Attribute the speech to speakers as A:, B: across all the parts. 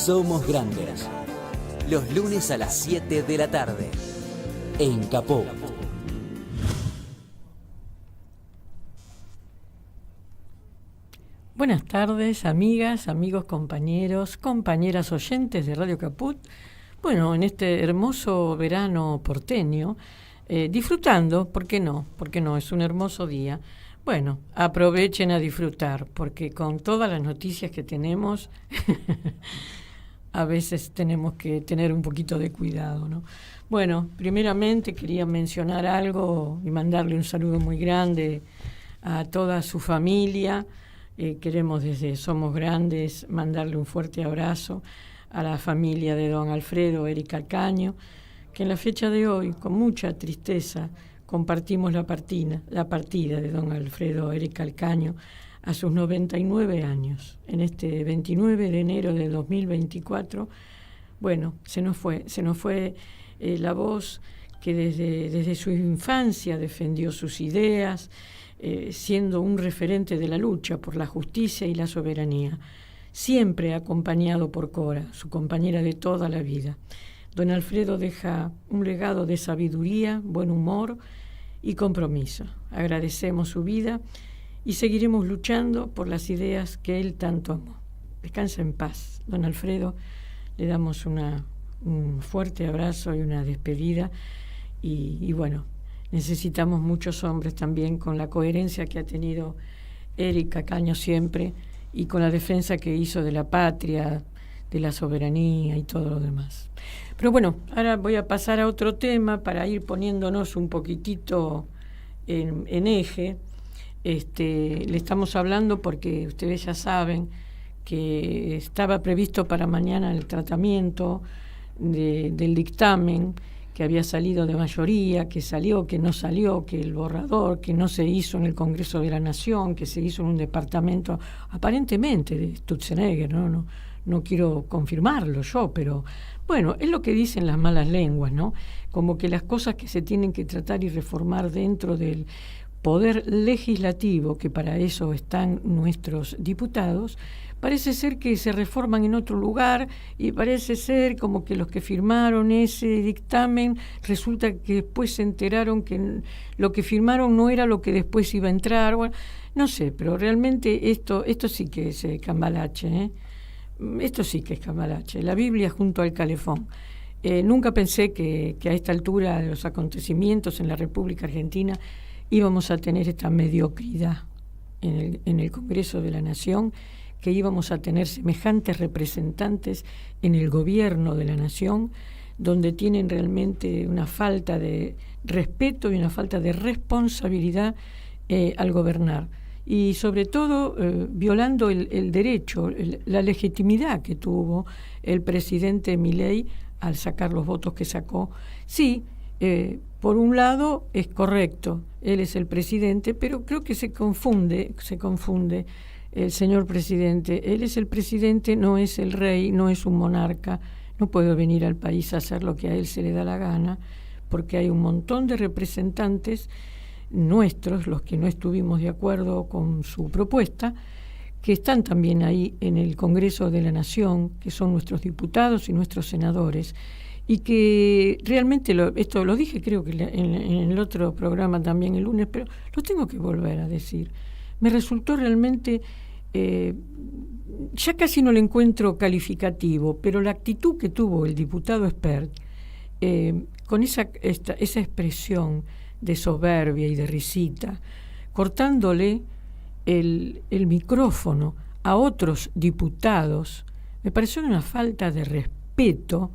A: Somos Grandes. Los lunes a las 7 de la tarde. En Capó.
B: Buenas tardes, amigas, amigos, compañeros, compañeras oyentes de Radio Caput. Bueno, en este hermoso verano porteño, disfrutando, ¿por qué no? Porque no, es un hermoso día. Bueno, aprovechen a disfrutar, porque con todas las noticias que tenemos, a veces tenemos que tener un poquito de cuidado, ¿no? Bueno, primeramente quería mencionar algo y mandarle un saludo muy grande a toda su familia. Queremos desde Somos Grandes mandarle un fuerte abrazo a la familia de don Alfredo Eric Calcaño, que en la fecha de hoy, con mucha tristeza, compartimos la partida de don Alfredo Eric Calcaño a sus 99 años. En este 29 de enero de 2024, bueno, se nos fue la voz que desde su infancia defendió sus ideas, siendo un referente de la lucha por la justicia y la soberanía, siempre acompañado por Cora, su compañera de toda la vida. Don Alfredo deja un legado de sabiduría, buen humor y compromiso. Agradecemos su vida y seguiremos luchando por las ideas que él tanto amó. Descansa en paz, don Alfredo. Le damos un fuerte abrazo y una despedida y bueno, necesitamos muchos hombres también con la coherencia que ha tenido Eric Calcaño siempre y con la defensa que hizo de la patria, de la soberanía y todo lo demás. Pero bueno, ahora voy a pasar a otro tema para ir poniéndonos un poquitito en eje. Le estamos hablando porque ustedes ya saben que estaba previsto para mañana el tratamiento del dictamen que había salido de mayoría, que salió, que no salió, que el borrador, que no se hizo en el Congreso de la Nación, que se hizo en un departamento aparentemente de Sturzenegger, no quiero confirmarlo yo, pero bueno, es lo que dicen las malas lenguas, ¿no? Como que las cosas que se tienen que tratar y reformar dentro del poder legislativo, que para eso están nuestros diputados, parece ser que se reforman en otro lugar y parece ser como que los que firmaron ese dictamen resulta que después se enteraron que lo que firmaron no era lo que después iba a entrar. Bueno, no sé, pero realmente esto sí que es cambalache, ¿eh? Esto sí que es cambalache. La Biblia junto al calefón. Nunca pensé que a esta altura de los acontecimientos en la República Argentina íbamos a tener esta mediocridad en el Congreso de la Nación, que íbamos a tener semejantes representantes en el gobierno de la Nación, donde tienen realmente una falta de respeto y una falta de responsabilidad al gobernar. Y sobre todo violando el derecho, la legitimidad que tuvo el presidente Milei al sacar los votos que sacó. Sí, por un lado es correcto, él es el presidente, pero creo que se confunde el señor presidente. Él es el presidente, no es el rey, no es un monarca, no puede venir al país a hacer lo que a él se le da la gana, porque hay un montón de representantes nuestros, los que no estuvimos de acuerdo con su propuesta, que están también ahí en el Congreso de la Nación, que son nuestros diputados y nuestros senadores, y que realmente, esto lo dije creo que en el otro programa también el lunes, pero lo tengo que volver a decir. Me resultó realmente, ya casi no le encuentro calificativo, pero la actitud que tuvo el diputado Espert, con esa expresión de soberbia y de risita, cortándole el micrófono a otros diputados, me pareció una falta de respeto,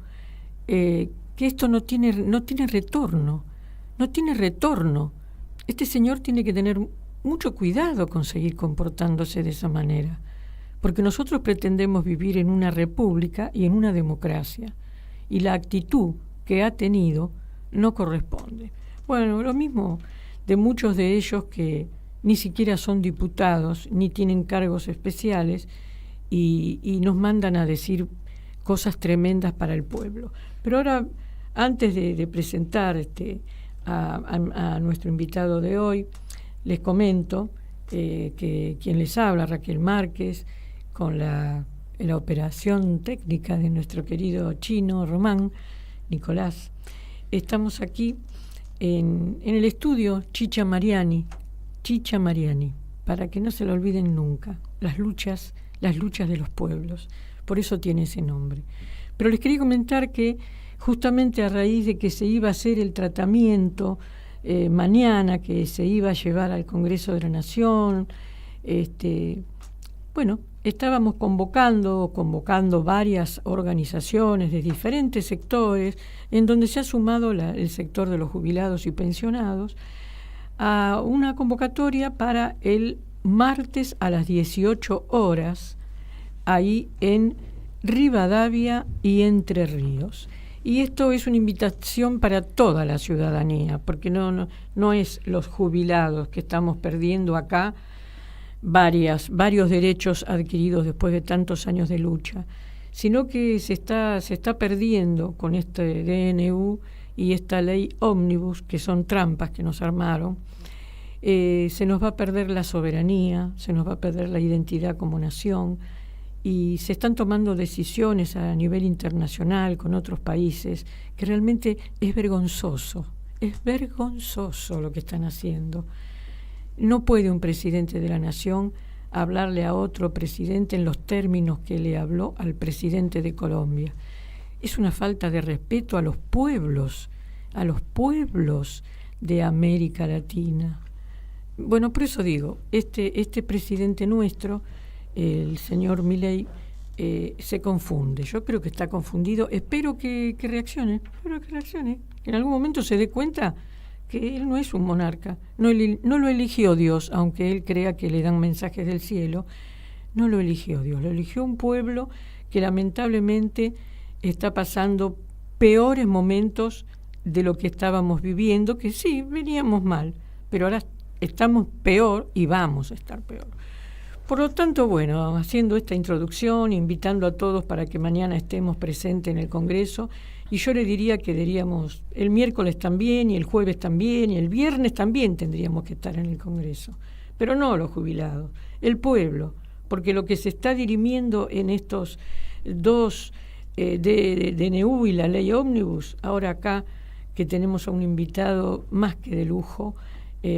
B: que esto no tiene retorno. Este señor tiene que tener mucho cuidado con seguir comportándose de esa manera, porque nosotros pretendemos vivir en una república y en una democracia, y la actitud que ha tenido no corresponde. Bueno, lo mismo de muchos de ellos que ni siquiera son diputados, ni tienen cargos especiales, y nos mandan a decir cosas tremendas para el pueblo. Pero ahora, antes de presentar a nuestro invitado de hoy, les comento que quien les habla, Raquel Márquez, con la la operación técnica de nuestro querido chino Román, Nicolás. Estamos aquí en el estudio Chicha Mariani, para que no se lo olviden nunca, las luchas de los pueblos, por eso tiene ese nombre. Pero les quería comentar que justamente a raíz de que se iba a hacer el tratamiento mañana, que se iba a llevar al Congreso de la Nación, estábamos convocando varias organizaciones de diferentes sectores, en donde se ha sumado el sector de los jubilados y pensionados, a una convocatoria para el martes a las 18 horas, ahí en Rivadavia y Entre Ríos. Y esto es una invitación para toda la ciudadanía, porque no es los jubilados que estamos perdiendo acá varios derechos adquiridos después de tantos años de lucha, sino que se está perdiendo con este DNU y esta ley ómnibus, que son trampas que nos armaron. Se nos va a perder la soberanía, se nos va a perder la identidad como nación, y se están tomando decisiones a nivel internacional con otros países que realmente es vergonzoso lo que están haciendo. No puede un presidente de la nación hablarle a otro presidente en los términos que le habló al presidente de Colombia. Es una falta de respeto a los pueblos de América Latina. Bueno, por eso digo, este presidente nuestro, el señor Milei, se confunde. Yo creo que está confundido. Espero que reaccione, que en algún momento se dé cuenta que él no es un monarca, no lo eligió Dios, aunque él crea que le dan mensajes del cielo. No lo eligió Dios, lo eligió un pueblo que lamentablemente está pasando peores momentos de lo que estábamos viviendo, que sí, veníamos mal, pero ahora estamos peor y vamos a estar peor. Por lo tanto, bueno, haciendo esta introducción, invitando a todos para que mañana estemos presentes en el Congreso, y yo le diría que diríamos el miércoles también, y el jueves también, y el viernes también tendríamos que estar en el Congreso, pero no los jubilados, el pueblo, porque lo que se está dirimiendo en estos dos de DNU y la ley ómnibus, ahora acá que tenemos a un invitado más que de lujo,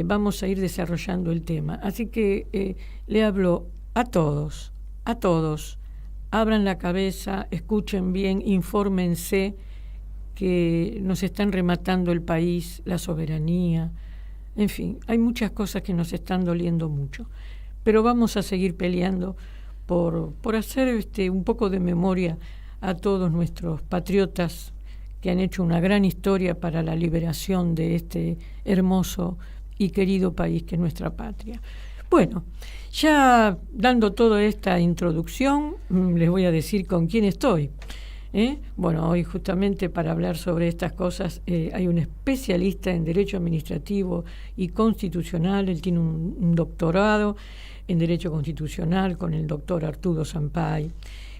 B: vamos a ir desarrollando el tema. Así que le hablo a todos, abran la cabeza, escuchen bien, infórmense, que nos están rematando el país, la soberanía, en fin, hay muchas cosas que nos están doliendo mucho, pero vamos a seguir peleando por hacer un poco de memoria a todos nuestros patriotas que han hecho una gran historia para la liberación de este hermoso y querido país que es nuestra patria. Bueno, ya dando toda esta introducción, les voy a decir con quién estoy. Bueno, hoy justamente para hablar sobre estas cosas hay un especialista en Derecho Administrativo y Constitucional. Él tiene un doctorado en Derecho Constitucional con el doctor Arturo Sampay.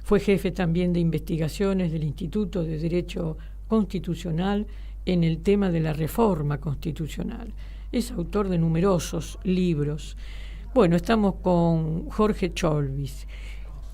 B: Fue jefe también de investigaciones del Instituto de Derecho Constitucional en el tema de la reforma constitucional. Es autor de numerosos libros. Bueno, estamos con Jorge Cholvis.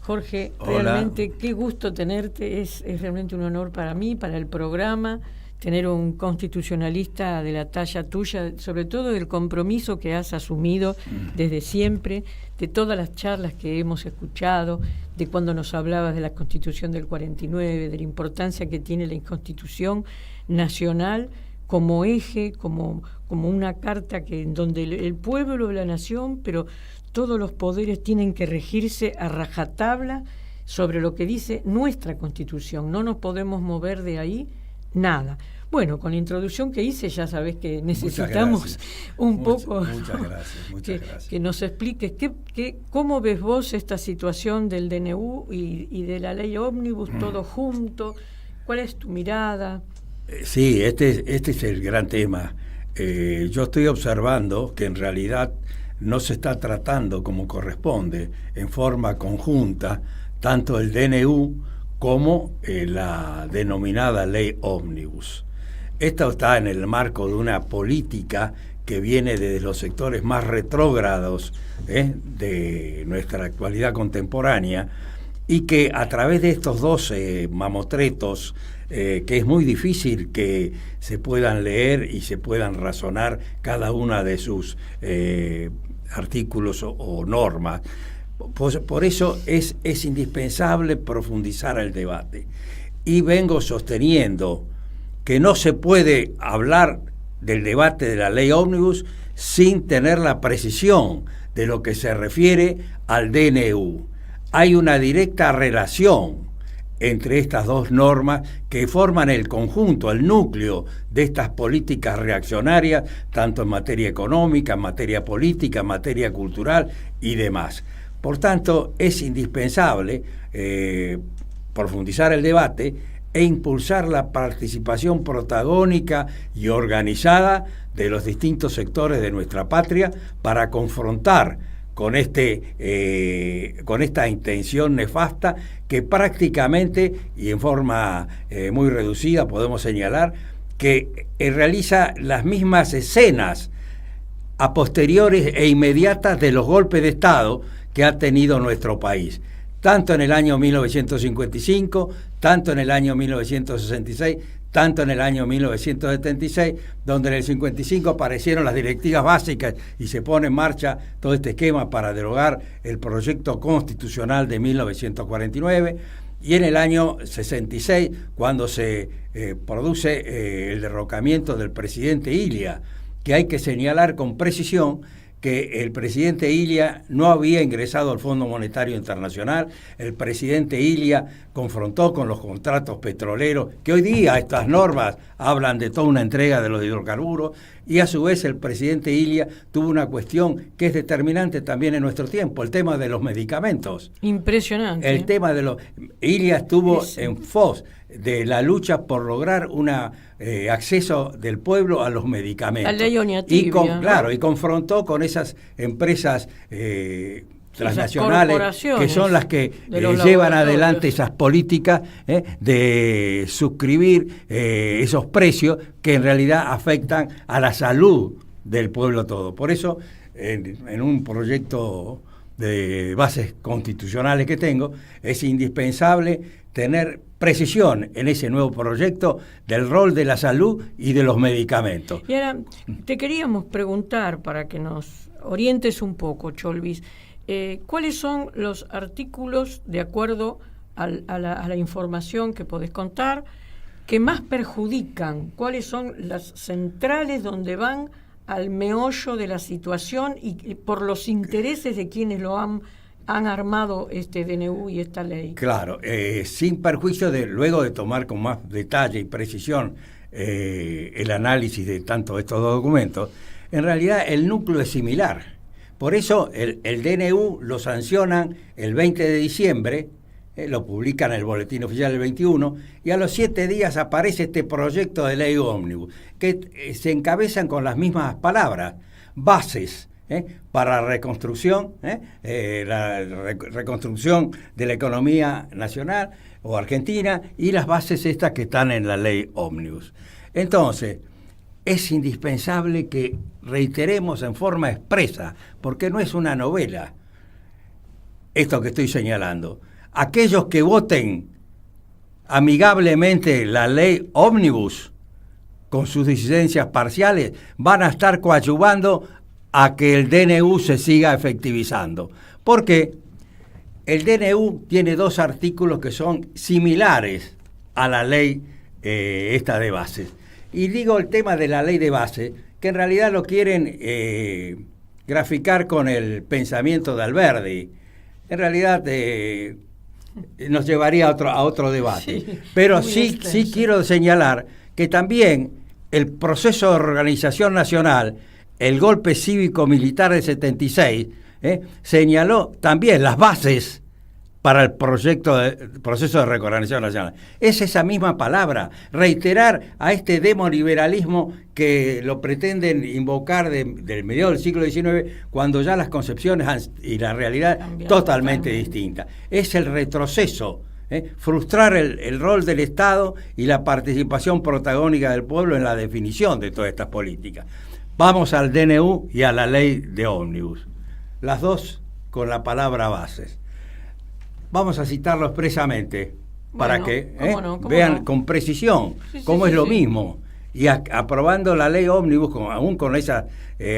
B: Jorge, hola. Realmente qué gusto tenerte, es realmente un honor para mí, para el programa, tener un constitucionalista de la talla tuya, sobre todo del compromiso que has asumido desde siempre, de todas las charlas que hemos escuchado, de cuando nos hablabas de la Constitución del 49, de la importancia que tiene la Constitución nacional como eje, como una carta que en donde el pueblo de la nación, pero todos los poderes tienen que regirse a rajatabla sobre lo que dice nuestra Constitución. No nos podemos mover de ahí nada. Bueno, con la introducción que hice ya sabés que necesitamos muchas gracias. Que nos expliques cómo ves vos esta situación del DNU y de la ley ómnibus, todo junto. ¿Cuál es tu mirada?
C: Sí, este es el gran tema. Yo estoy observando que en realidad no se está tratando como corresponde, en forma conjunta, tanto el DNU como la denominada ley ómnibus. Esto está en el marco de una política que viene desde los sectores más retrógrados de nuestra actualidad contemporánea y que a través de estos dos mamotretos, que es muy difícil que se puedan leer y se puedan razonar cada una de sus artículos o normas, pues por eso es indispensable profundizar el debate. Y vengo sosteniendo que no se puede hablar del debate de la ley ómnibus sin tener la precisión de lo que se refiere al DNU. Hay una directa relación entre estas dos normas que forman el conjunto, el núcleo de estas políticas reaccionarias, tanto en materia económica, en materia política, en materia cultural y demás. Por tanto, es indispensable profundizar el debate e impulsar la participación protagónica y organizada de los distintos sectores de nuestra patria para confrontar con esta intención nefasta que prácticamente y en forma muy reducida podemos señalar que realiza las mismas escenas a posteriores e inmediatas de los golpes de Estado que ha tenido nuestro país, tanto en el año 1955, tanto en el año 1966, tanto en el año 1976, donde en el 55 aparecieron las directivas básicas y se pone en marcha todo este esquema para derogar el proyecto constitucional de 1949, y en el año 66, cuando se produce el derrocamiento del presidente Ilia, que hay que señalar con precisión que el presidente Ilia no había ingresado al Fondo Monetario Internacional. El presidente Ilia confrontó con los contratos petroleros, que hoy día estas normas hablan de toda una entrega de los hidrocarburos, y a su vez el presidente Ilia tuvo una cuestión que es determinante también en nuestro tiempo, el tema de los medicamentos.
B: Impresionante.
C: El tema de los... Ilia estuvo en pos de la lucha por lograr una acceso del pueblo a los medicamentos.
B: La ley Oñatibia,
C: claro, y confrontó con esas empresas transnacionales que son las que llevan adelante esas políticas de suscribir esos precios que en realidad afectan a la salud del pueblo todo. Por eso, en un proyecto de bases constitucionales que tengo, es indispensable tener precisión en ese nuevo proyecto del rol de la salud y de los medicamentos.
B: Y ahora te queríamos preguntar, para que nos orientes un poco, Cholvis, ¿cuáles son los artículos, de acuerdo a la información que podés contar, que más perjudican? ¿Cuáles son las centrales donde van al meollo de la situación y por los intereses de quienes lo han armado este DNU y esta ley? Claro,
C: sin perjuicio de luego de tomar con más detalle y precisión el análisis de tanto estos dos documentos, en realidad el núcleo es similar. Por eso el DNU lo sancionan el 20 de diciembre, lo publican en el Boletín Oficial el 21, y a los 7 días aparece este proyecto de ley ómnibus, que se encabezan con las mismas palabras, bases para reconstrucción, la reconstrucción de la economía nacional o argentina, y las bases estas que están en la ley ómnibus. Entonces, es indispensable que reiteremos en forma expresa, porque no es una novela esto que estoy señalando. Aquellos que voten amigablemente la ley ómnibus, con sus disidencias parciales, van a estar coadyuvando a que el DNU se siga efectivizando. Porque el DNU tiene dos artículos que son similares a la ley esta de bases. Y digo el tema de la ley de base, que en realidad lo quieren graficar con el pensamiento de Alberdi. En realidad nos llevaría a otro debate. Sí, pero sí quiero señalar que también el proceso de organización nacional, el golpe cívico-militar del 76, señaló también las bases para el proceso de reorganización nacional. Es esa misma palabra, reiterar a este demoliberalismo que lo pretenden invocar del mediados del siglo XIX, cuando ya las concepciones y la realidad totalmente distintas. Es el retroceso, frustrar el rol del Estado y la participación protagónica del pueblo en la definición de todas estas políticas. Vamos al DNU y a la ley de ómnibus, las dos con la palabra bases. Vamos a citarlo expresamente para
B: Bueno,
C: que
B: ¿cómo
C: vean
B: no?
C: con precisión cómo es lo mismo. Y aprobando la ley ómnibus, aún con esas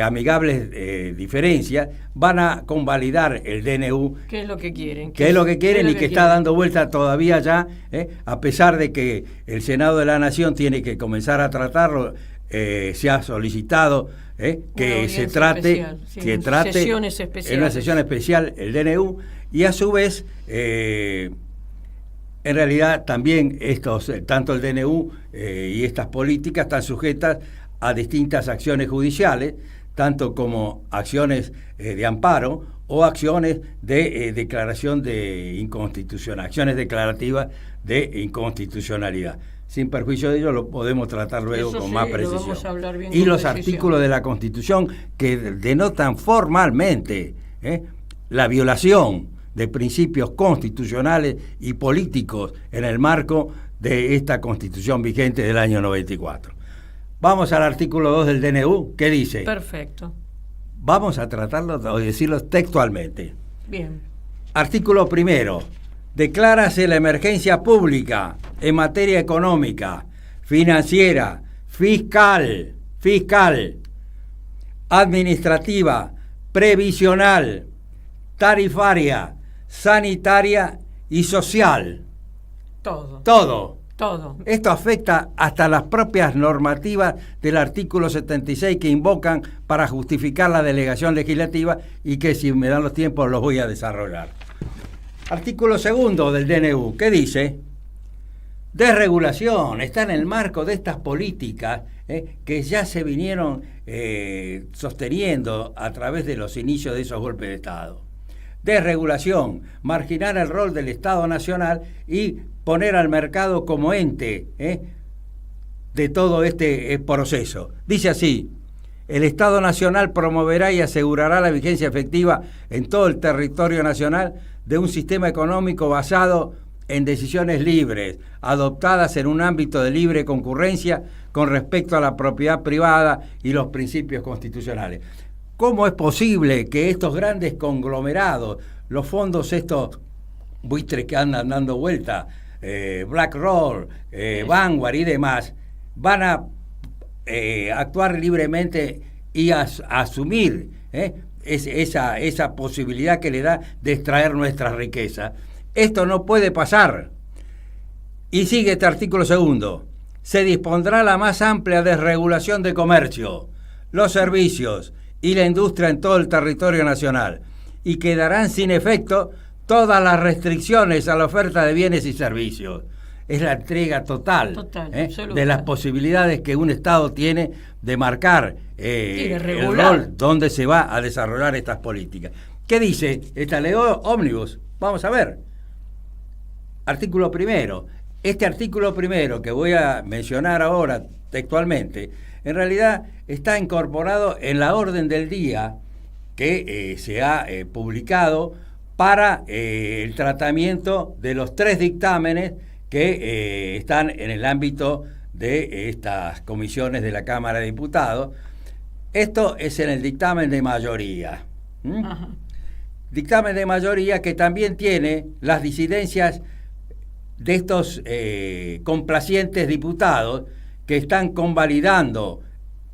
C: amigables diferencias, van a convalidar el DNU.
B: ¿Qué es lo que quieren?
C: ¿Qué es lo que quieren y que está dando vuelta todavía ya, a pesar de que el Senado de la Nación tiene que comenzar a tratarlo? Se ha solicitado que se trate,
B: sesiones especiales.
C: En una sesión especial el DNU, y a su vez en realidad también tanto el DNU y estas políticas están sujetas a distintas acciones judiciales, tanto como acciones de amparo o acciones de declaración de inconstitucionalidad, acciones declarativas de inconstitucionalidad. Sin perjuicio de ello, lo podemos tratar luego
B: Eso
C: con
B: sí,
C: más
B: lo
C: precisión.
B: vamos a hablar bien
C: Y
B: con
C: los
B: precisión.
C: artículos de la Constitución que denotan formalmente la violación de principios constitucionales y políticos en el marco de esta Constitución vigente del año 94. Vamos al artículo 2 del DNU, ¿qué dice?
B: Perfecto.
C: Vamos a tratarlo o decirlo textualmente.
B: Bien.
C: Artículo 1. Declárase la emergencia pública en materia económica, financiera, fiscal, administrativa, previsional, tarifaria, sanitaria y social. Todo. Esto afecta hasta las propias normativas del artículo 76 que invocan para justificar la delegación legislativa y que, si me dan los tiempos, los voy a desarrollar. Artículo 2 del DNU, ¿qué dice? Desregulación, está en el marco de estas políticas que ya se vinieron sosteniendo a través de los inicios de esos golpes de Estado. Desregulación, marginar el rol del Estado Nacional y poner al mercado como ente de todo este proceso. Dice así: el Estado Nacional promoverá y asegurará la vigencia efectiva en todo el territorio nacional de un sistema económico basado en decisiones libres, adoptadas en un ámbito de libre concurrencia con respecto a la propiedad privada y los principios constitucionales. ¿Cómo es posible que estos grandes conglomerados, los fondos estos buitres que andan dando vuelta, BlackRock, Vanguard y demás, van a actuar libremente y a asumir esa posibilidad que le da de extraer nuestra riqueza? Esto no puede pasar. Y sigue este artículo 2. Se dispondrá la más amplia desregulación de comercio, los servicios y la industria en todo el territorio nacional, y quedarán sin efecto todas las restricciones a la oferta de bienes y servicios. Es la entrega total de las posibilidades que un Estado tiene de marcar el rol donde se va a desarrollar estas políticas. ¿Qué dice esta ley ómnibus? Vamos a ver. Artículo 1. Este artículo 1 que voy a mencionar ahora textualmente, en realidad está incorporado en la orden del día que se ha publicado para el tratamiento de los 3 dictámenes que están en el ámbito de estas comisiones de la Cámara de Diputados. Esto es en el dictamen de mayoría. Dictamen de mayoría que también tiene las disidencias de estos complacientes diputados que están convalidando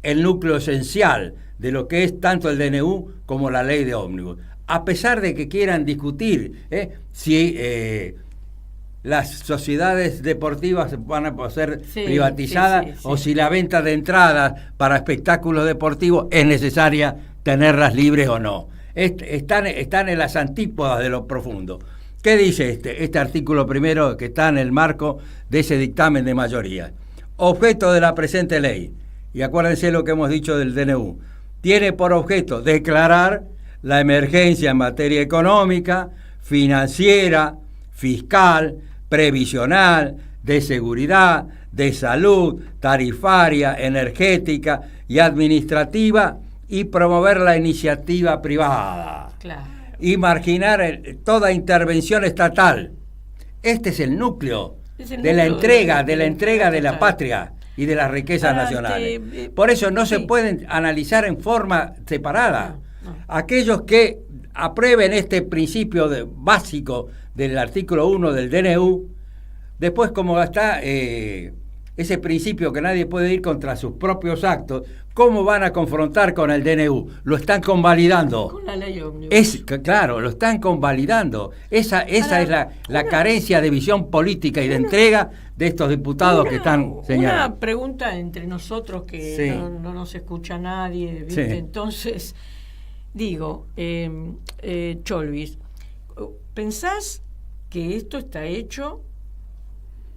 C: el núcleo esencial de lo que es tanto el DNU como la ley de ómnibus. A pesar de que quieran discutir si las sociedades deportivas van a ser privatizadas o si la venta de entradas para espectáculos deportivos es necesaria tenerlas libres o no. Están en las antípodas de lo profundo. ¿Qué dice este artículo 1 que está en el marco de ese dictamen de mayoría? Objeto de la presente ley, y acuérdense lo que hemos dicho del DNU, tiene por objeto declarar la emergencia en materia económica, financiera, fiscal, previsional, de seguridad, de salud, tarifaria, energética y administrativa, y promover la iniciativa privada.
B: Claro.
C: Y marginar toda intervención estatal. Este es el núcleo de la entrega de la patria y de las riquezas nacionales. Por eso no se pueden analizar en forma separada. Aquellos que aprueben este principio básico del artículo 1 del DNU, después como está ese principio que nadie puede ir contra sus propios actos, ¿cómo van a confrontar con el DNU? Lo están convalidando.
B: Con la ley ómnibus.
C: Claro, lo están convalidando. Esa es la carencia de visión política y de entrega de estos diputados que están señalando.
B: Una pregunta entre nosotros que
C: Sí.
B: no nos escucha nadie, ¿viste?
C: Sí.
B: Entonces, digo, Cholvis, ¿pensás que esto está hecho?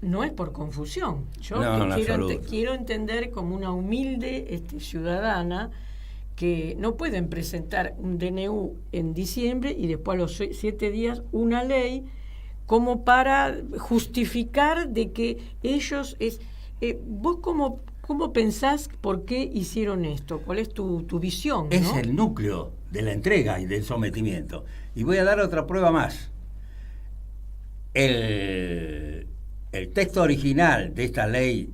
B: No es por confusión. Yo
C: No, en absoluto.
B: quiero entender como una humilde ciudadana que no pueden presentar un DNU en diciembre y después a los 7 días una ley como para justificar de que ellos vos cómo pensás por qué hicieron esto, cuál es tu visión, ¿no?
C: Es el núcleo de la entrega y del sometimiento. Y voy a dar otra prueba más. El texto original de esta ley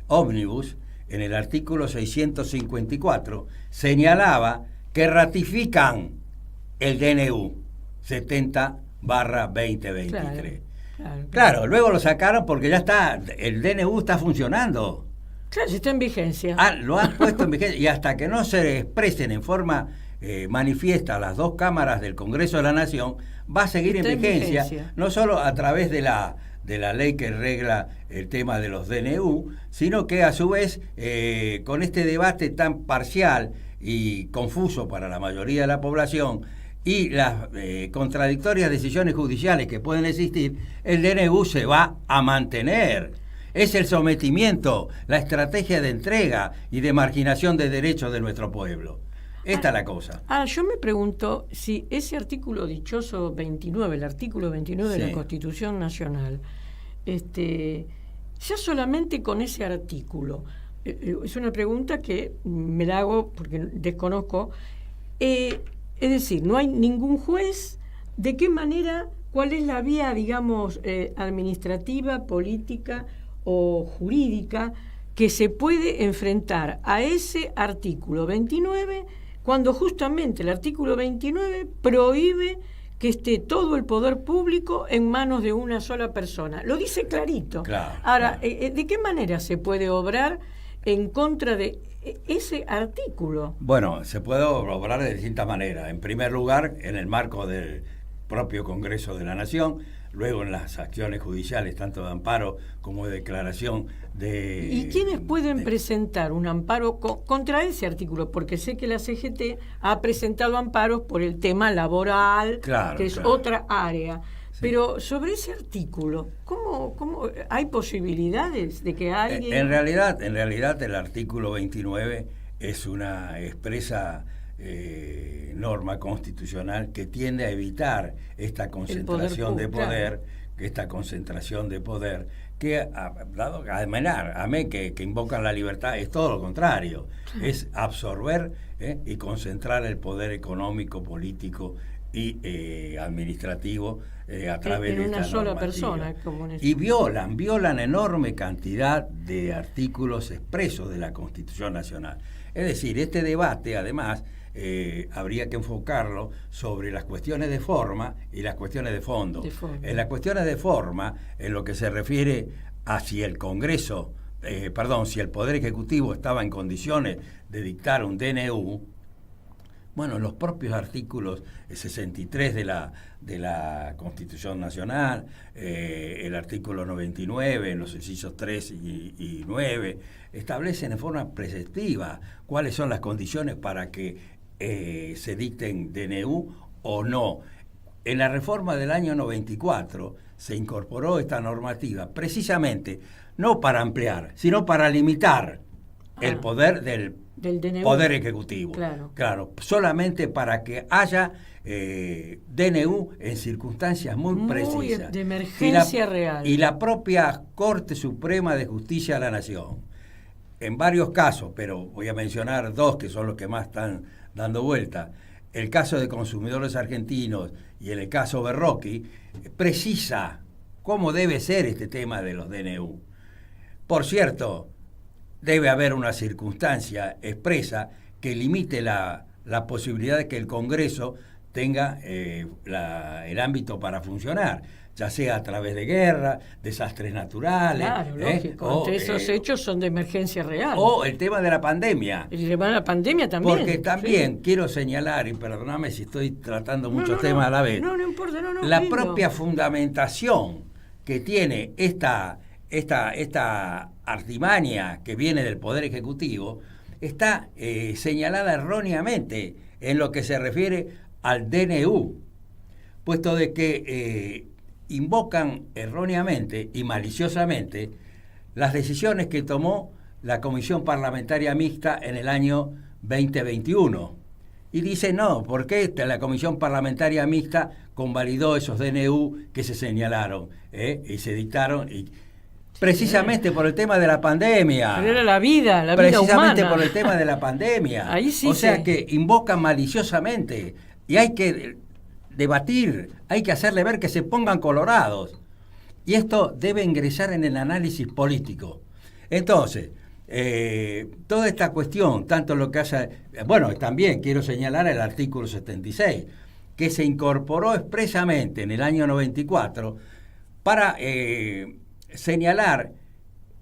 C: ómnibus, en el artículo 654, señalaba que ratifican el DNU 70/2023. Claro, luego lo sacaron porque ya está, el DNU está funcionando.
B: Claro, está en vigencia.
C: Lo han puesto en vigencia y hasta que no se expresen en forma manifiesta las dos cámaras del Congreso de la Nación, va a seguir en vigencia, no solo a través de la ley que regla el tema de los DNU, sino que a su vez, con este debate tan parcial y confuso para la mayoría de la población y las contradictorias decisiones judiciales que pueden existir, el DNU se va a mantener. Es el sometimiento, la estrategia de entrega y de marginación de derechos de nuestro pueblo. Esta es la cosa.
B: Yo me pregunto si ese artículo dichoso 29, el artículo 29 de la Constitución Nacional, ya solamente con ese artículo, es una pregunta que me la hago porque desconozco, es decir, no hay ningún juez, ¿de qué manera, cuál es la vía, digamos, administrativa, política o jurídica que se puede enfrentar a ese artículo 29 cuando justamente el artículo 29 prohíbe que esté todo el poder público en manos de una sola persona? Lo dice clarito.
C: Claro,
B: Ahora,
C: claro.
B: ¿de qué manera se puede obrar en contra de ese artículo?
C: Bueno, se puede obrar de distintas maneras. En primer lugar, en el marco del propio Congreso de la Nación, luego en las acciones judiciales, tanto de amparo como de declaración de...
B: ¿Y quiénes pueden presentar un amparo contra ese artículo? Porque sé que la CGT ha presentado amparos por el tema laboral, que es otra área. Sí. Pero sobre ese artículo, ¿cómo hay posibilidades de que alguien...?
C: En realidad el artículo 29 es una expresa norma constitucional que tiende a evitar esta concentración de poder, esta concentración de poder que, dado a mí que invocan la libertad, es todo lo contrario, es absorber y concentrar el poder económico, político y administrativo a través de
B: una sola
C: normativa.
B: Persona.
C: Y violan enorme cantidad de artículos expresos de la Constitución Nacional. Es decir, este debate, además, habría que enfocarlo sobre las cuestiones de forma y las cuestiones de fondo. En las cuestiones de forma, en lo que se refiere a si el Congreso, si el Poder Ejecutivo estaba en condiciones de dictar un DNU, bueno, los propios artículos 63 de la Constitución Nacional, el artículo 99, en los incisos 3 y 9, establecen en forma preceptiva cuáles son las condiciones para que se dicten DNU o no. En la reforma del año 94 se incorporó esta normativa precisamente no para ampliar, sino para limitar el poder del Poder Ejecutivo. Claro, solamente para que haya DNU en circunstancias muy precisas.
B: De emergencia real.
C: Y la propia Corte Suprema de Justicia de la Nación, en varios casos, pero voy a mencionar dos que son los que más están dando vuelta, el caso de Consumidores Argentinos y el caso Berroqui, precisa cómo debe ser este tema de los DNU. Por cierto, debe haber una circunstancia expresa que limite la posibilidad de que el Congreso tenga el ámbito para funcionar, ya sea a través de guerra, desastres naturales.
B: Claro, lógico. Esos hechos son de emergencia real.
C: O el tema de la pandemia.
B: El tema de la pandemia también.
C: Porque también
B: sí.
C: quiero señalar, y perdóname si estoy tratando muchos temas a la vez,
B: no importa,
C: la
B: lindo.
C: propia fundamentación que tiene esta artimaña que viene del Poder Ejecutivo está señalada erróneamente en lo que se refiere al DNU, puesto de que invocan erróneamente y maliciosamente las decisiones que tomó la Comisión Parlamentaria Mixta en el año 2021. Y dice, no, ¿por qué la Comisión Parlamentaria Mixta convalidó esos DNU que se señalaron y se dictaron? Precisamente por el tema de la pandemia.
B: Pero era la vida
C: precisamente
B: humana.
C: Por el tema de la pandemia.
B: Ahí sí
C: o sea que invocan maliciosamente y hay que debatir, hay que hacerle ver que se pongan colorados. Y esto debe ingresar en el análisis político. Entonces, toda esta cuestión, tanto lo que hace... Bueno, también quiero señalar el artículo 76, que se incorporó expresamente en el año 94 para señalar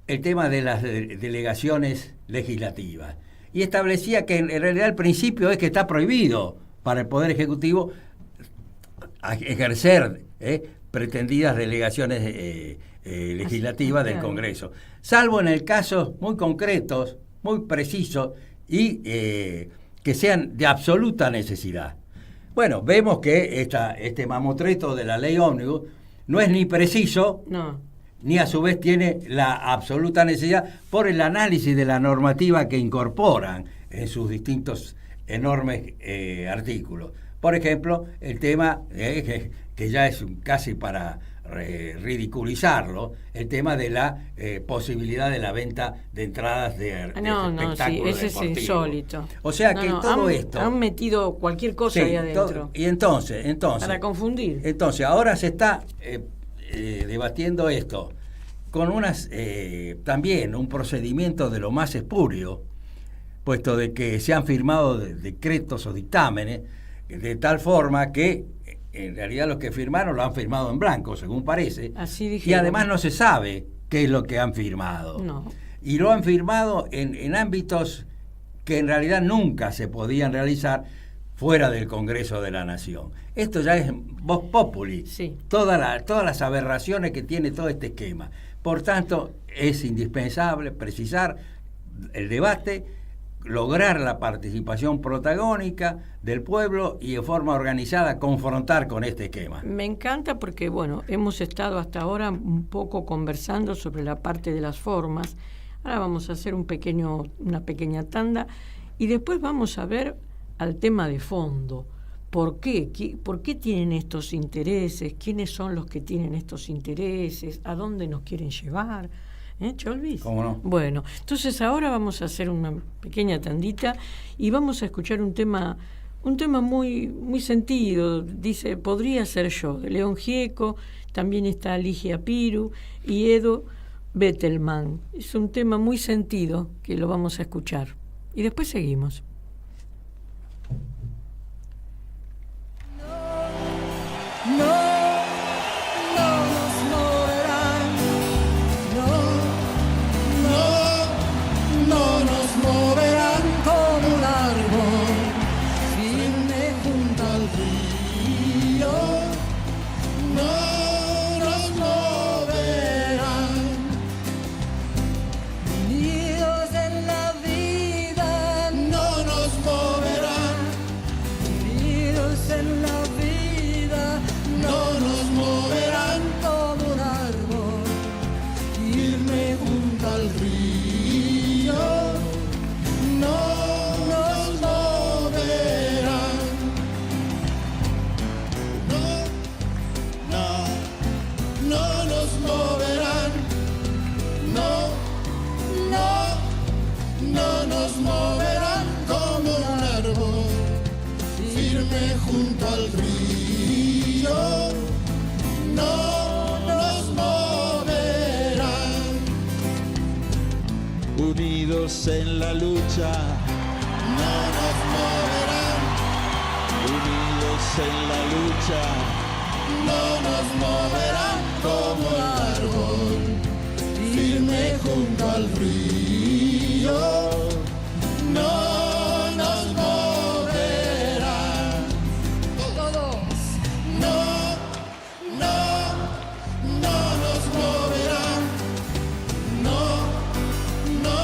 C: el tema de las delegaciones legislativas. Y establecía que en realidad el principio es que está prohibido para el Poder Ejecutivo ejercer pretendidas delegaciones legislativas del Congreso, salvo en el caso muy concretos, muy precisos y que sean de absoluta necesidad. Bueno, vemos que este mamotreto de la ley ómnibus no es ni preciso, ni a su vez tiene la absoluta necesidad por el análisis de la normativa que incorporan en sus distintos enormes artículos. Por ejemplo, el tema que ya es casi para ridiculizarlo, el tema de la posibilidad de la venta de entradas de espectáculos
B: ese
C: deportivos.
B: Es insólito.
C: O sea que todo esto...
B: Han metido cualquier cosa ahí adentro.
C: Y entonces...
B: Para confundir.
C: Entonces, ahora se está debatiendo esto con también un procedimiento de lo más espurio, puesto de que se han firmado decretos o dictámenes de tal forma que en realidad los que firmaron lo han firmado en blanco, según parece.
B: Así dijeron.
C: Y además no se sabe qué es lo que han firmado.
B: No.
C: Y lo han firmado en ámbitos que en realidad nunca se podían realizar fuera del Congreso de la Nación. Esto ya es vox populi,
B: sí.
C: Todas las aberraciones que tiene todo este esquema. Por tanto, es indispensable precisar el debate, lograr la participación protagónica del pueblo y de forma organizada confrontar con este esquema.
B: Me encanta porque, bueno, hemos estado hasta ahora un poco conversando sobre la parte de las formas. Ahora vamos a hacer una pequeña tanda y después vamos a ver al tema de fondo. ¿Por qué? ¿Por qué tienen estos intereses? ¿Quiénes son los que tienen estos intereses? ¿A dónde nos quieren llevar? Cholvis.
C: ¿Cómo no?
B: Bueno, entonces ahora vamos a hacer una pequeña tandita y vamos a escuchar un tema muy, muy sentido. Dice, podría ser yo, de León Gieco, también está Ligia Piru y Edo Bettelman. Es un tema muy sentido que lo vamos a escuchar. Y después seguimos.
D: Unidos en la lucha, no nos moverán. Unidos en la lucha no nos moverán como el árbol firme junto al río. No nos moverán. Todos. No, no, no nos moverán. No, no,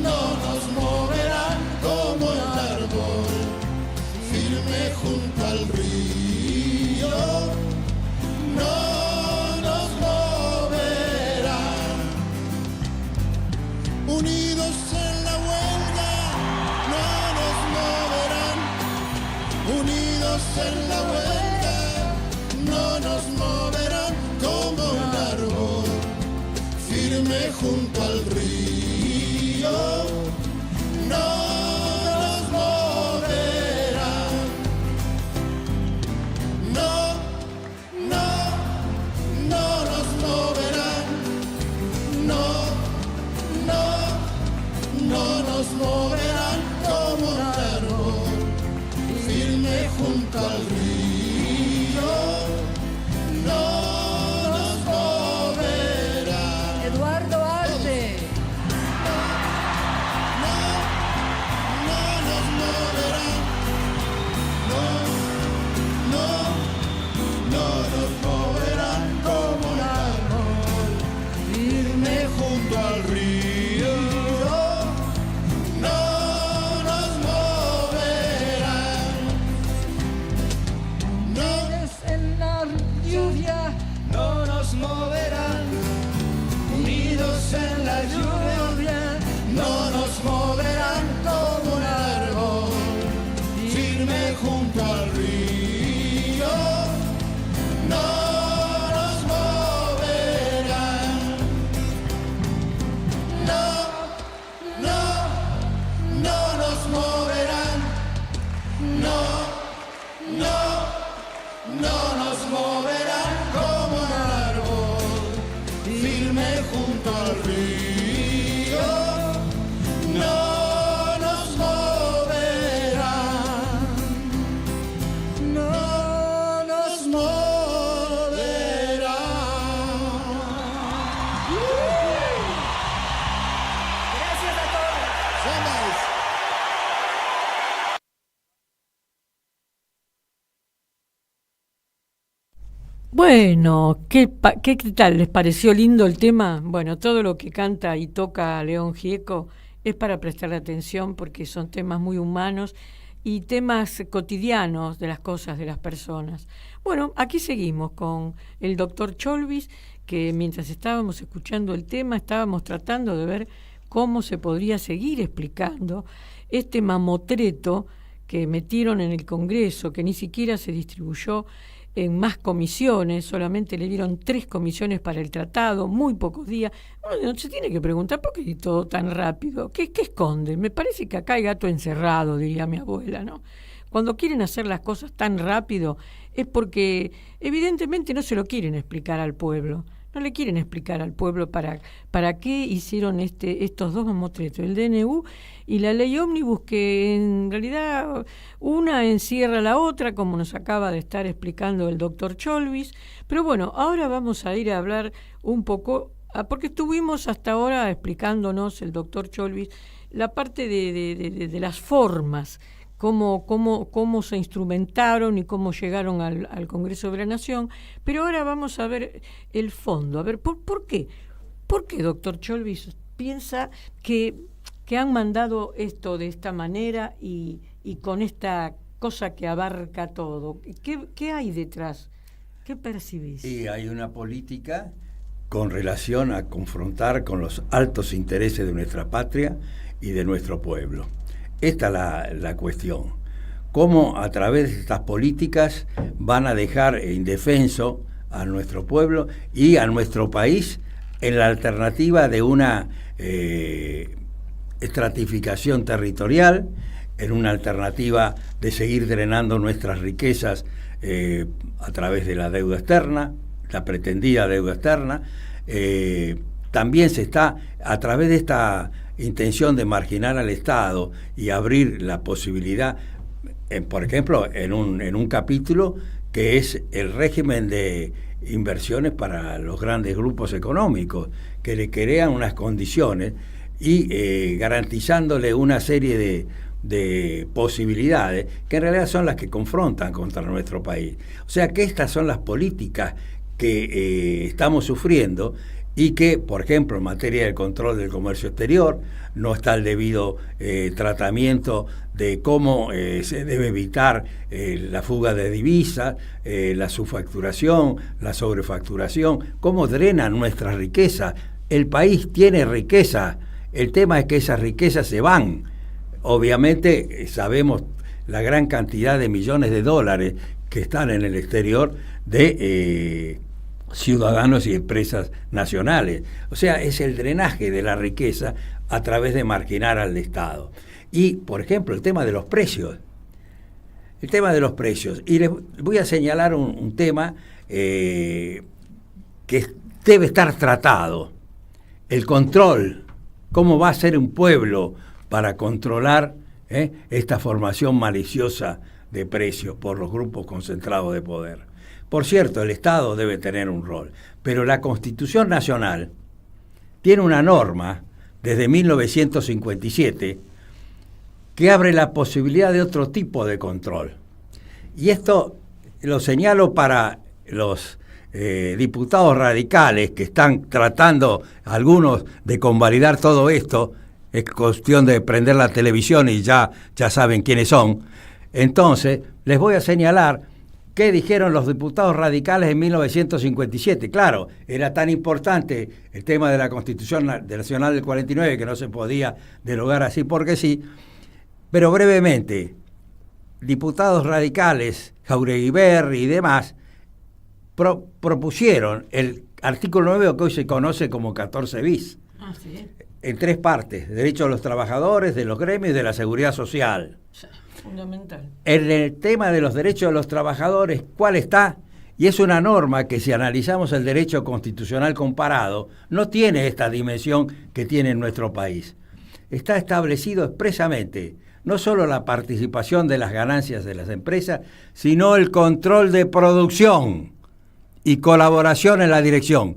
D: no nos moverán como el árbol firme junto al río. No nos moverán. Unidos en la huelga, no nos moverán. Unidos en la huelga, no nos moverán como un árbol firme junto al río. No nos moverán. No, no, no nos moverán. No, no, no nos moverán como un árbol firme junto al río. No nos moverán.
B: Eduardo Arte.
D: No, no nos moverán. No, no, no nos moverán como un árbol firme junto al río. No nos moverán. No
B: En la lluvia.
D: no nos moverán. Unidos en la lluvia, no nos moverán como un árbol firme junto al río. No nos moverán. No, no, no nos moverán. No, no, no nos moverán como un árbol firme junto al río. No nos moverán. No nos moverán.
B: Gracias a todos.
D: Somos.
B: Bueno, ¿qué tal? ¿Les pareció lindo el tema? Bueno, todo lo que canta y toca León Gieco es para prestarle atención porque son temas muy humanos y temas cotidianos de las cosas de las personas. Bueno, aquí seguimos con el doctor Cholvis, que mientras estábamos escuchando el tema estábamos tratando de ver cómo se podría seguir explicando este mamotreto que metieron en el Congreso, que ni siquiera se distribuyó en más comisiones, solamente le dieron 3 comisiones para el tratado, muy pocos días. Uno se tiene que preguntar por qué todo tan rápido, ¿qué esconde? Me parece que acá hay gato encerrado, diría mi abuela, ¿no? Cuando quieren hacer las cosas tan rápido es porque evidentemente no se lo quieren explicar al pueblo. No le quieren explicar al pueblo para qué hicieron estos dos mamotretos, el DNU y la ley ómnibus, que en realidad una encierra la otra, como nos acaba de estar explicando el doctor Cholvis. Pero bueno, ahora vamos a ir a hablar un poco, porque estuvimos hasta ahora explicándonos el doctor Cholvis la parte de las formas, cómo se instrumentaron y cómo llegaron al Congreso de la Nación, pero ahora vamos a ver el fondo. A ver, ¿por qué? ¿Por qué, doctor Cholvis, piensa que han mandado esto de esta manera y con esta cosa que abarca todo? ¿Qué hay detrás? ¿Qué percibís?
C: Y hay una política con relación a confrontar con los altos intereses de nuestra patria y de nuestro pueblo. Esta es la cuestión. Cómo a través de estas políticas van a dejar indefenso a nuestro pueblo y a nuestro país en la alternativa de una estratificación territorial, en una alternativa de seguir drenando nuestras riquezas a través de la deuda externa, la pretendida deuda externa. También se está, a través de esta intención de marginar al Estado y abrir la posibilidad, por ejemplo, en un capítulo que es el régimen de inversiones para los grandes grupos económicos, que le crean unas condiciones y garantizándole una serie de posibilidades que en realidad son las que confrontan contra nuestro país. O sea que estas son las políticas que estamos sufriendo y que, por ejemplo, en materia del control del comercio exterior, no está el debido tratamiento de cómo se debe evitar la fuga de divisas, la subfacturación, la sobrefacturación, cómo drenan nuestra riqueza. El país tiene riqueza, el tema es que esas riquezas se van. Obviamente sabemos la gran cantidad de millones de dólares que están en el exterior de ciudadanos y empresas nacionales. O sea, es el drenaje de la riqueza a través de marginar al Estado. Y, por ejemplo, el tema de los precios. El tema de los precios. Y les voy a señalar un tema que debe estar tratado. El control. ¿Cómo va a ser un pueblo para controlar esta formación maliciosa de precios por los grupos concentrados de poder? Por cierto, el Estado debe tener un rol, pero la Constitución Nacional tiene una norma desde 1957 que abre la posibilidad de otro tipo de control. Y esto lo señalo para los diputados radicales que están tratando, algunos, de convalidar todo esto. Es cuestión de prender la televisión y ya saben quiénes son. Entonces, les voy a señalar qué dijeron los diputados radicales en 1957. Claro, era tan importante el tema de la Constitución Nacional del 49 que no se podía derogar así porque sí. Pero brevemente, diputados radicales, Jauregui Berri y demás, propusieron el artículo 9 que hoy se conoce como 14 bis.
B: Ah, sí.
C: En 3 partes: derechos de los trabajadores, de los gremios y de la seguridad social.
B: Fundamental.
C: En el tema de los derechos de los trabajadores, ¿cuál está? Y es una norma que, si analizamos el derecho constitucional comparado, no tiene esta dimensión que tiene en nuestro país. Está establecido expresamente no solo la participación de las ganancias de las empresas, sino el control de producción y colaboración en la dirección.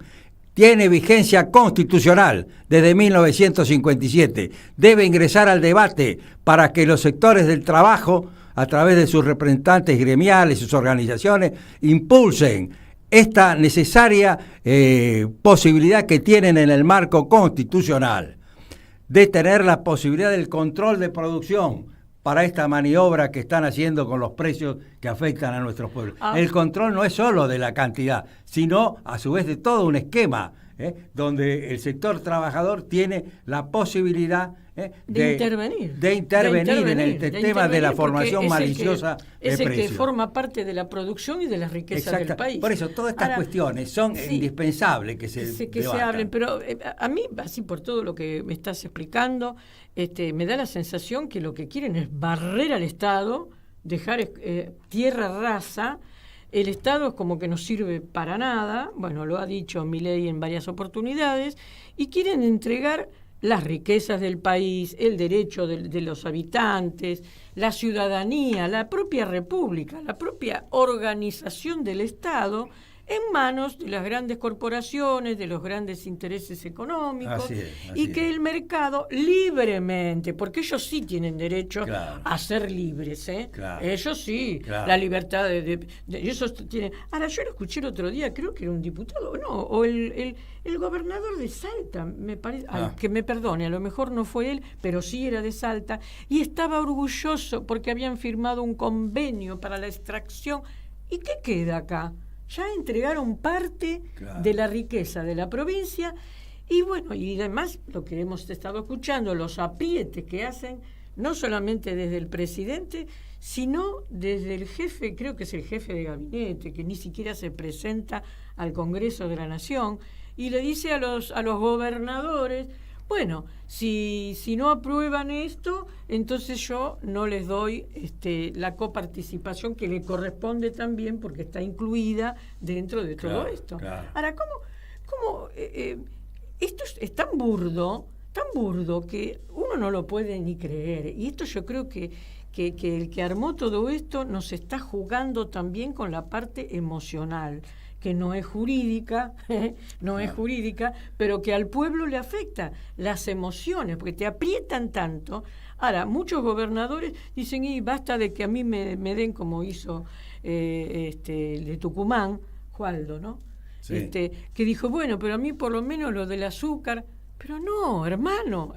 C: Tiene vigencia constitucional desde 1957. Debe ingresar al debate para que los sectores del trabajo, a través de sus representantes gremiales y sus organizaciones, impulsen esta necesaria posibilidad que tienen en el marco constitucional de tener la posibilidad del control de producción para esta maniobra que están haciendo con los precios que afectan a nuestros pueblos. El control no es solo de la cantidad, sino a su vez de todo un esquema donde el sector trabajador tiene la posibilidad de intervenir en el tema de la formación maliciosa de precios.
B: Es el que forma parte de la producción y de las riquezas del país.
C: Por eso, todas estas cuestiones son indispensables que se
B: hablen, pero a mí, así por todo lo que me estás explicando, me da la sensación que lo que quieren es barrer al Estado, dejar tierra rasa. El Estado es como que no sirve para nada, bueno, lo ha dicho Milei en varias oportunidades, y quieren entregar las riquezas del país, el derecho de los habitantes, la ciudadanía, la propia república, la propia organización del Estado en manos de las grandes corporaciones, de los grandes intereses económicos, y que el mercado libremente, porque ellos sí tienen derecho a ser libres, ellos sí, la libertad de ellos tienen. Ahora, yo lo escuché el otro día, creo que era un diputado, o el gobernador de Salta, me parece, que me perdone, a lo mejor no fue él, pero sí era de Salta, y estaba orgulloso porque habían firmado un convenio para la extracción. ¿Y qué queda acá? Ya entregaron parte de la riqueza de la provincia y bueno, y además lo que hemos estado escuchando, los aprietes que hacen, no solamente desde el presidente, sino desde el jefe, creo que es el jefe de gabinete, que ni siquiera se presenta al Congreso de la Nación, y le dice a los gobernadores, bueno, si no aprueban esto, entonces yo no les doy la coparticipación que le corresponde también porque está incluida dentro de todo esto. Ahora, ¿cómo esto es tan burdo que uno no lo puede ni creer? Y esto yo creo que que el que armó todo esto nos está jugando también con la parte emocional, que no es jurídica, es jurídica, pero que al pueblo le afecta las emociones, porque te aprietan tanto. Ahora, muchos gobernadores dicen, y basta de que a mí me den como hizo el de Tucumán, Jualdo, ¿no?
C: Sí.
B: Que dijo, bueno, pero a mí por lo menos lo del azúcar. Pero no, hermano,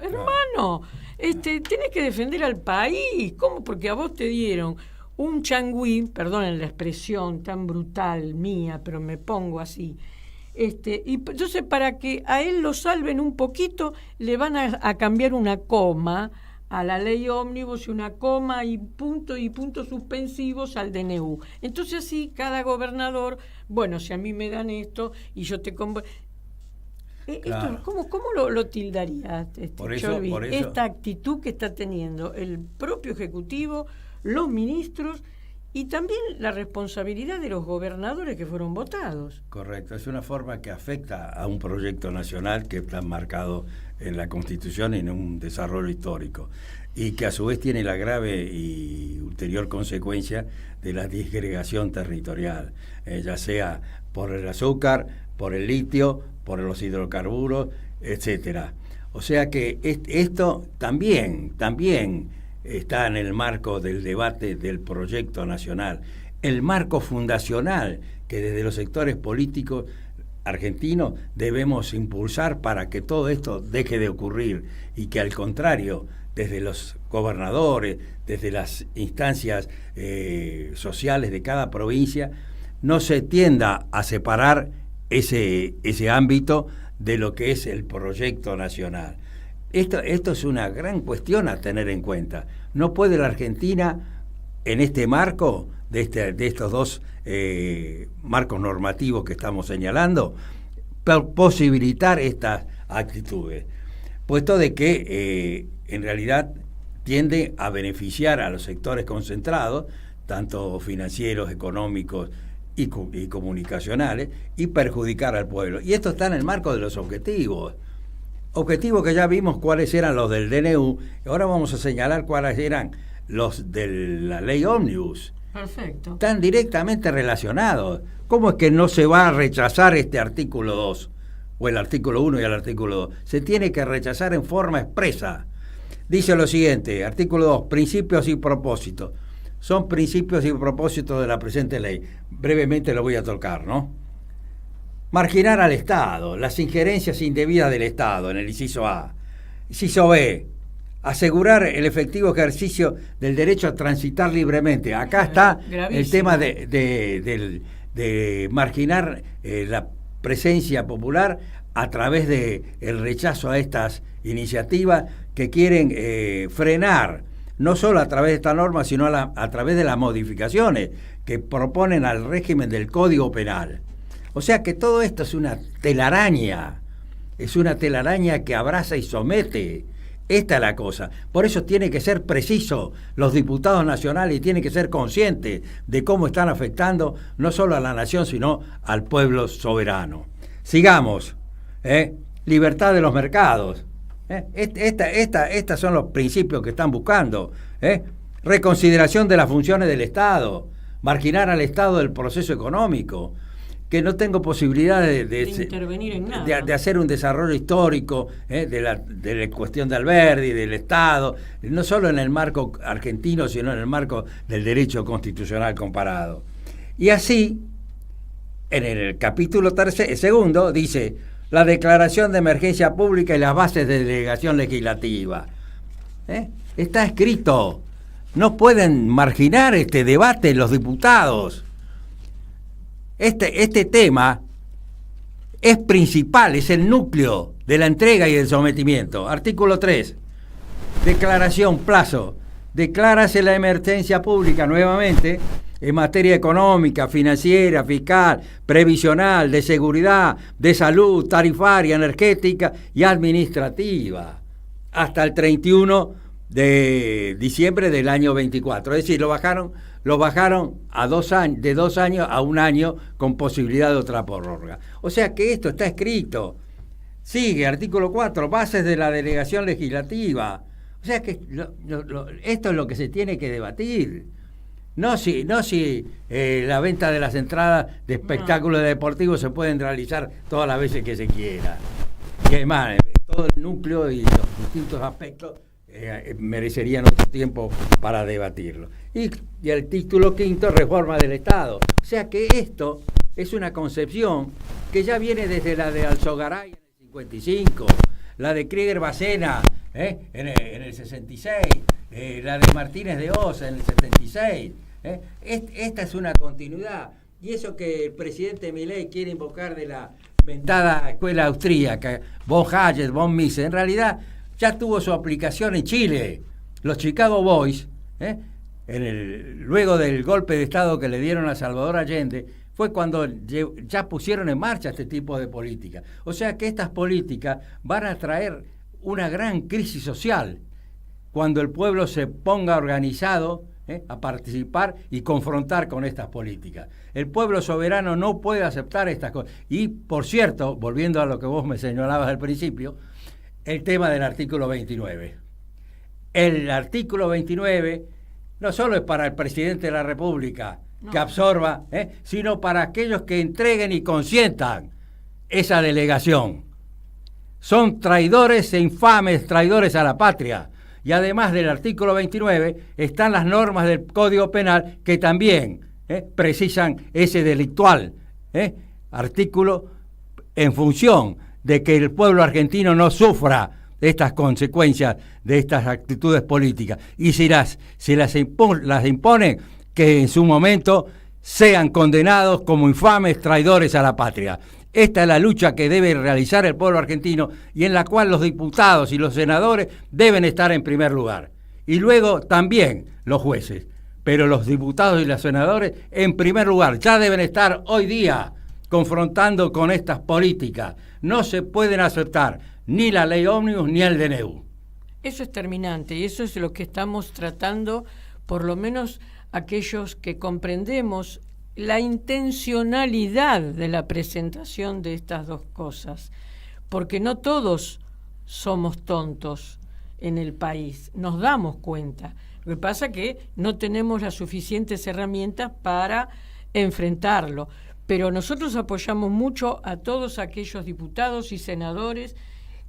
B: tenés que defender al país. ¿Cómo? Porque a vos te dieron un changüí, perdonen la expresión tan brutal mía, pero me pongo así. Y entonces, para que a él lo salven un poquito, le van a cambiar una coma a la ley ómnibus y una coma y puntos suspensivos al DNU. Entonces, así, cada gobernador, bueno, si a mí me dan esto y yo te
C: Claro.
B: Esto, ¿cómo lo tildaría, Cholvi,
C: por eso.
B: esta actitud que está teniendo el propio Ejecutivo, los ministros y también la responsabilidad de los gobernadores que fueron votados?
C: Correcto, es una forma que afecta a un proyecto nacional que está marcado en la Constitución y en un desarrollo histórico, y que a su vez tiene la grave y ulterior consecuencia de la disgregación territorial, ya sea por el azúcar, por el litio, por los hidrocarburos, etcétera. O sea que esto también está en el marco del debate del proyecto nacional, el marco fundacional que desde los sectores políticos argentinos debemos impulsar para que todo esto deje de ocurrir y que al contrario, desde los gobernadores, desde las instancias sociales de cada provincia, no se tienda a separar ese ámbito de lo que es el proyecto nacional. Esto es una gran cuestión a tener en cuenta. No puede la Argentina, en este marco, de estos dos marcos normativos que estamos señalando, posibilitar estas actitudes, puesto de que en realidad tiende a beneficiar a los sectores concentrados, tanto financieros, económicos y comunicacionales, y perjudicar al pueblo. Y esto está en el marco de los objetivos que ya vimos cuáles eran los del DNU, y ahora vamos a señalar cuáles eran los de la ley ómnibus.
B: Perfecto.
C: Están directamente relacionados. ¿Cómo es que no se va a rechazar este artículo 2, o el artículo 1 y el artículo 2? Se tiene que rechazar en forma expresa. Dice lo siguiente, artículo 2, principios y propósitos. Son principios y propósitos de la presente ley. Brevemente lo voy a tocar, ¿no? Marginar al Estado, las injerencias indebidas del Estado, en el inciso A. Inciso B, asegurar el efectivo ejercicio del derecho a transitar libremente. Acá está
B: gravísimo.
C: El tema de marginar la presencia popular a través de el rechazo a estas iniciativas que quieren frenar, no solo a través de esta norma, sino a través de las modificaciones que proponen al régimen del Código Penal. O sea que todo esto es una telaraña que abraza y somete. Esta es la cosa. Por eso tiene que ser preciso los diputados nacionales y tienen que ser conscientes de cómo están afectando no solo a la nación, sino al pueblo soberano. Sigamos. Libertad de los mercados. Estos son los principios que están buscando. Reconsideración de las funciones del Estado. Marginar al Estado del proceso económico. Que no tengo posibilidad de
B: intervenir en nada.
C: De hacer un desarrollo histórico de la cuestión de Alberdi, del Estado, no solo en el marco argentino, sino en el marco del derecho constitucional comparado. Y así, en el capítulo segundo, dice la declaración de emergencia pública y las bases de delegación legislativa. Está escrito. No pueden marginar este debate los diputados. Este tema es principal, es el núcleo de la entrega y del sometimiento. Artículo 3. Declaración, plazo. Declárase la emergencia pública nuevamente en materia económica, financiera, fiscal, previsional, de seguridad, de salud, tarifaria, energética y administrativa, hasta el 31 de diciembre del año 24. Es decir, lo bajaron a 2 años, de 2 años a 1 año, con posibilidad de otra prórroga. O sea que esto está escrito. Sigue, artículo 4, bases de la delegación legislativa. O sea que esto es lo que se tiene que debatir. No si la venta de las entradas de espectáculos deportivos se pueden realizar todas las veces que se quiera. Que además, todo el núcleo y los distintos aspectos merecerían otro tiempo para debatirlo. Y el título quinto, reforma del Estado. O sea que esto es una concepción que ya viene desde la de Alzogaray en el 55, la de Krieger Bacena en el 66, la de Martínez de Osa en el 76. Esta es una continuidad. Y eso que el presidente Milei quiere invocar de la inventada escuela austríaca, von Hayek, von Mises, en realidad ya tuvo su aplicación en Chile. Los Chicago Boys, luego del golpe de Estado que le dieron a Salvador Allende, fue cuando ya pusieron en marcha este tipo de políticas. O sea que estas políticas van a traer una gran crisis social cuando el pueblo se ponga organizado a participar y confrontar con estas políticas. El pueblo soberano no puede aceptar estas cosas. Y, por cierto, volviendo a lo que vos me señalabas al principio, el tema del artículo 29. El artículo 29 no solo es para el presidente de la República, que absorba, sino para aquellos que entreguen y consientan esa delegación. Son traidores e infames traidores a la patria. Y además del artículo 29 están las normas del Código Penal que también precisan ese delictual artículo en función de que el pueblo argentino no sufra estas consecuencias de estas actitudes políticas. Y si las imponen, que en su momento sean condenados como infames traidores a la patria. Esta es la lucha que debe realizar el pueblo argentino y en la cual los diputados y los senadores deben estar en primer lugar. Y luego también los jueces. Pero los diputados y los senadores en primer lugar ya deben estar hoy día confrontando con estas políticas. No se pueden aceptar ni la ley ómnibus ni el DNU.
B: Eso es terminante y eso es lo que estamos tratando, por lo menos aquellos que comprendemos la intencionalidad de la presentación de estas dos cosas, porque no todos somos tontos en el país, nos damos cuenta. Lo que pasa es que no tenemos las suficientes herramientas para enfrentarlo, pero nosotros apoyamos mucho a todos aquellos diputados y senadores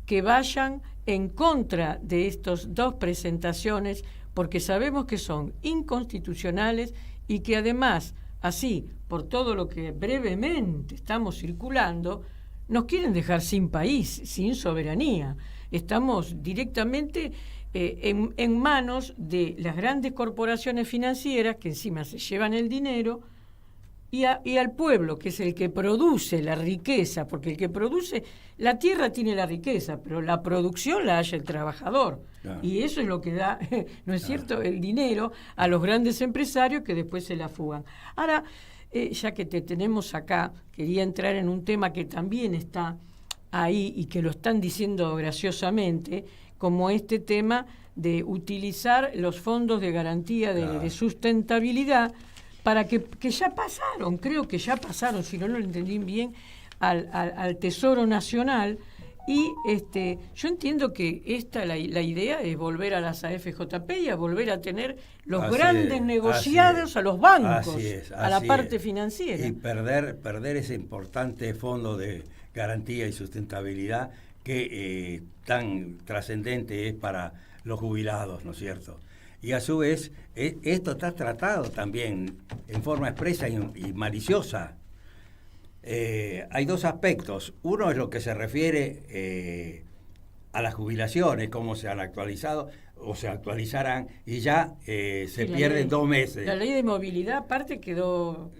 B: que vayan en contra de estas dos presentaciones, porque sabemos que son inconstitucionales y que además, así, por todo lo que brevemente estamos circulando, nos quieren dejar sin país, sin soberanía. Estamos directamente en manos de las grandes corporaciones financieras que encima se llevan el dinero y al pueblo, que es el que produce la riqueza, porque el que produce, la tierra tiene la riqueza, pero la producción la hace el trabajador. Claro. Y eso es lo que da, ¿no es cierto?, el dinero a los grandes empresarios que después se la fugan. Ahora, ya que te tenemos acá, quería entrar en un tema que también está ahí y que lo están diciendo graciosamente, como este tema de utilizar los fondos de garantía de sustentabilidad para que ya pasaron, creo que ya pasaron, si no lo entendí bien, al Tesoro Nacional. Y yo entiendo que la idea es volver a las AFJP y a volver a tener los grandes negociados a los bancos, a la parte financiera.
C: Y perder ese importante fondo de garantía y sustentabilidad que tan trascendente es para los jubilados, ¿no es cierto? Y a su vez, esto está tratado también en forma expresa y maliciosa. Hay dos aspectos. Uno es lo que se refiere a las jubilaciones, cómo se han actualizado o se actualizarán y ya se pierden 2 meses.
B: La ley de movilidad aparte quedó,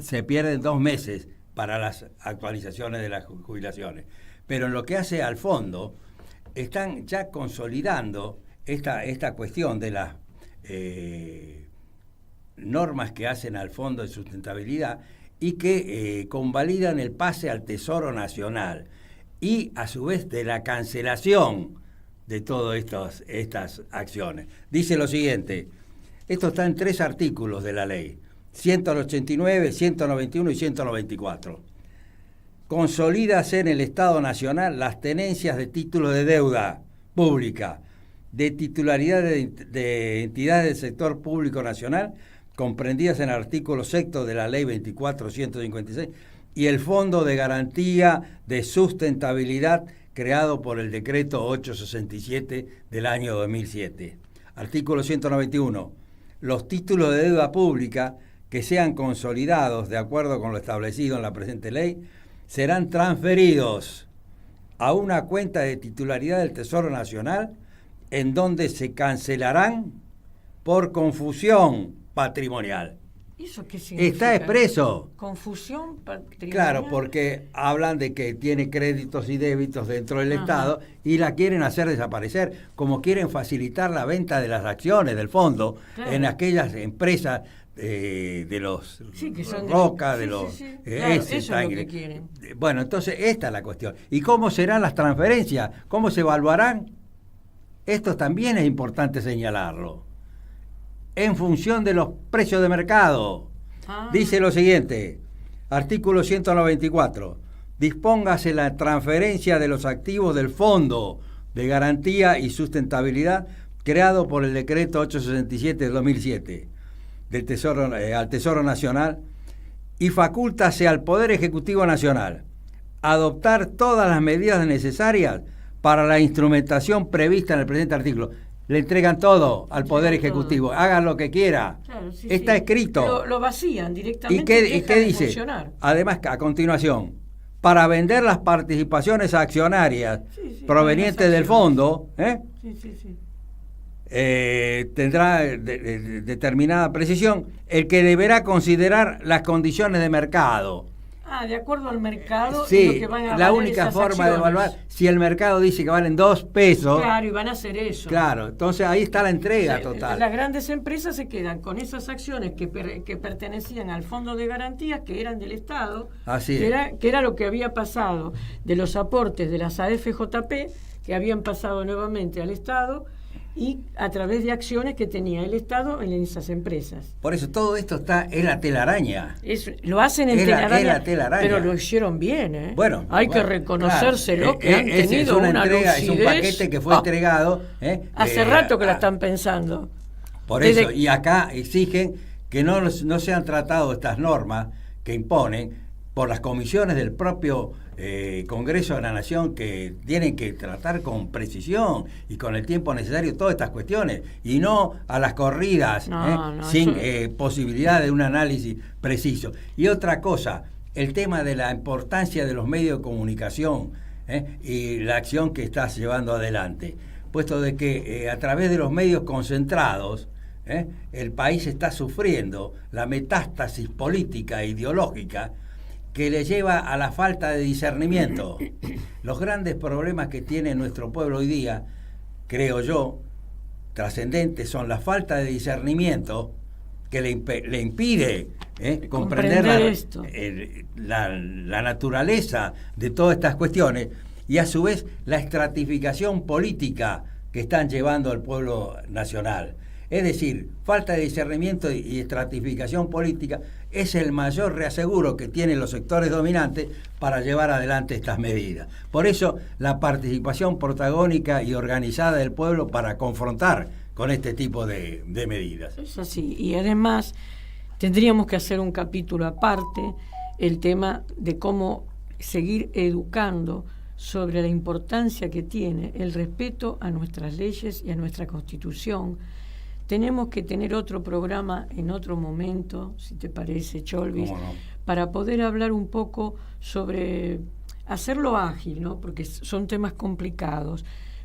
C: se pierden 2 meses para las actualizaciones de las jubilaciones. Pero en lo que hace al fondo, están ya consolidando esta cuestión de las normas que hacen al Fondo de Sustentabilidad y que convalidan el pase al Tesoro Nacional y a su vez de la cancelación de todas estas acciones. Dice lo siguiente, esto está en 3 artículos de la ley, 189, 191 y 194. Consolídase en el Estado Nacional las tenencias de títulos de deuda pública de titularidad de entidades del sector público nacional, comprendidas en el artículo 6 de la Ley 24.156, y el Fondo de Garantía de Sustentabilidad creado por el Decreto 867 del año 2007. Artículo 191. Los títulos de deuda pública que sean consolidados de acuerdo con lo establecido en la presente ley serán transferidos a una cuenta de titularidad del Tesoro Nacional, en donde se cancelarán por confusión patrimonial.
B: ¿Eso qué significa?
C: Está expreso.
B: Confusión patrimonial.
C: Claro, porque hablan de que tiene créditos y débitos dentro del Estado y la quieren hacer desaparecer, como quieren facilitar la venta de las acciones del fondo en aquellas empresas de los
B: que son
C: Roca, de los...
B: Claro, eso es lo que quieren.
C: Bueno, entonces esta es la cuestión. ¿Y cómo serán las transferencias? ¿Cómo se evaluarán? Esto también es importante señalarlo. En función de los precios de mercado. Dice lo siguiente, artículo 194, dispóngase la transferencia de los activos del Fondo de Garantía y Sustentabilidad creado por el Decreto 867 de 2007 del Tesoro, al Tesoro Nacional, y facúltase al Poder Ejecutivo Nacional adoptar todas las medidas necesarias para la instrumentación prevista en el presente artículo. Le entregan todo al Poder Ejecutivo, hagan lo que quiera. Claro, está escrito.
B: Lo vacían directamente.
C: ¿Y qué dice? Funcionar. Además, a continuación, para vender las participaciones accionarias provenientes del fondo, tendrá determinada precisión, el que deberá considerar las condiciones de mercado.
B: De acuerdo al mercado.
C: Sí,
B: lo que van a
C: la única forma de evaluar, si el mercado dice que valen 2 pesos.
B: Claro, y van a hacer eso.
C: Claro, entonces ahí está la entrega total.
B: Las grandes empresas se quedan con esas acciones que pertenecían al Fondo de Garantías, que eran del Estado.
C: Así
B: que era lo que había pasado de los aportes de las AFJP, que habían pasado nuevamente al Estado, y a través de acciones que tenía el Estado en esas empresas.
C: Por eso todo esto es la telaraña.
B: Lo hacen en telaraña, pero lo hicieron bien, ¿eh?
C: Bueno,
B: hay que reconocérselo, que han tenido
C: una entrega,
B: lucidez.
C: Es un paquete que fue entregado.
B: Hace rato que la están pensando.
C: Por eso, y acá exigen que no sean tratadas estas normas que imponen por las comisiones del propio Congreso de la Nación, que tienen que tratar con precisión y con el tiempo necesario todas estas cuestiones, y no a las corridas, sin posibilidad de un análisis preciso. Y otra cosa, el tema de la importancia de los medios de comunicación y la acción que estás llevando adelante, puesto de que a través de los medios concentrados el país está sufriendo la metástasis política e ideológica que le lleva a la falta de discernimiento. Los grandes problemas que tiene nuestro pueblo hoy día, creo yo, trascendentes, son la falta de discernimiento que le impide comprender la naturaleza de todas estas cuestiones, y a su vez la estratificación política que están llevando al pueblo nacional. Es decir, falta de discernimiento y estratificación política es el mayor reaseguro que tienen los sectores dominantes para llevar adelante estas medidas. Por eso, la participación protagónica y organizada del pueblo para confrontar con este tipo de medidas.
B: Es así, y además tendríamos que hacer un capítulo aparte, el tema de cómo seguir educando sobre la importancia que tiene el respeto a nuestras leyes y a nuestra Constitución. Tenemos que tener otro programa en otro momento, si te parece, Cholvis, para poder hablar un poco sobre hacerlo ágil, ¿no? Porque son temas complicados.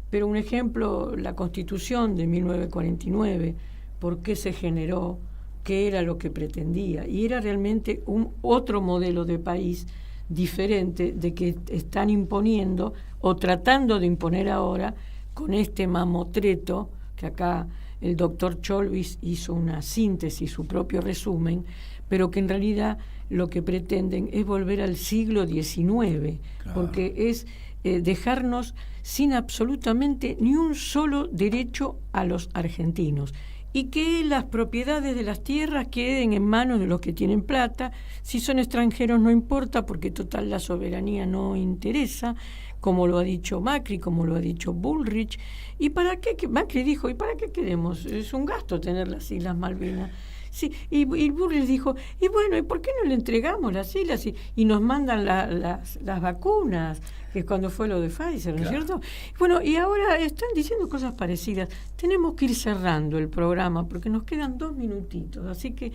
B: Pero un ejemplo, la Constitución de 1949, ¿por qué se generó? ¿Qué era lo que pretendía? Y era realmente otro modelo de país diferente de que están imponiendo o tratando de imponer ahora con este mamotreto que acá el doctor Cholvis hizo una síntesis, su propio resumen, pero que en realidad lo que pretenden es volver al siglo XIX, porque es dejarnos sin absolutamente ni un solo derecho a los argentinos. y que las propiedades de las tierras queden en manos de los que tienen plata. Si son extranjeros no importa, porque total la soberanía no interesa, como lo ha dicho Macri, como lo ha dicho Bullrich. ¿Y para qué? Macri dijo, ¿y para qué queremos? Es un gasto tener las Islas Malvinas. Sí, y Bullrich dijo, y bueno, ¿y por qué no le entregamos las islas y nos mandan las vacunas? Que es cuando fue lo de Pfizer, ¿no es cierto? Bueno, y ahora están diciendo cosas parecidas. Tenemos que ir cerrando el programa porque nos quedan 2 minutitos. Así que